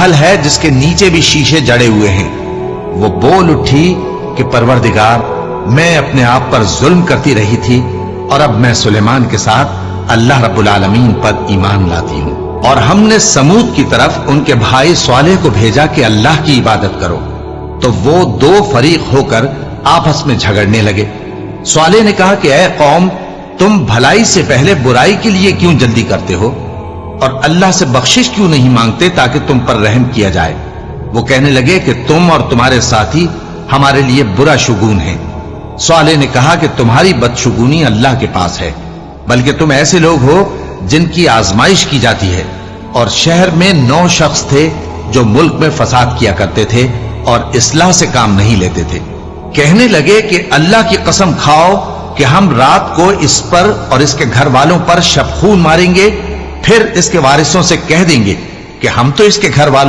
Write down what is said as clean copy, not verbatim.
महल है जिसके नीचे भी शीशे जड़े हुए हैं। वो बोल उठी कि परवरदिगार, मैं अपने आप पर जुल्म करती रही थी और अब मैं सुलेमान के साथ अल्लाह रब्बुल आलमीन पर ईमान लाती हूँ। और हमने समूद की तरफ उनके भाई स्वालेह को भेजा कि अल्लाह की इबादत करो, तो वो दो फरीक होकर आपस में झगड़ने लगे। स्वालेह ने कहा कि ऐ कौम, तुम भलाई से पहले बुराई के लिए क्यों जल्दी करते हो और अल्लाह से बख्शिश क्यों नहीं मांगते ताकि तुम पर रहम किया जाए। वो कहने लगे कि तुम और तुम्हारे साथी हमारे लिए बुरा शुगून हैं। स्वालेह ने कहा कि तुम्हारी बदशुगूनी अल्लाह के पास है, बल्कि तुम ऐसे लोग हो जिनकी आजमाइश की जाती है। और शहर में 9 शख्स थे जो मुल्क में फसाद किया करते थे और इस्लाह से काम नहीं लेते थे। कहने लगे कि अल्लाह की कसम खाओ कि हम रात को इस पर और इसके घर वालों पर शबखून मारेंगे, फिर इसके वारिसों से कह देंगे कि हम तो इसके घर वालों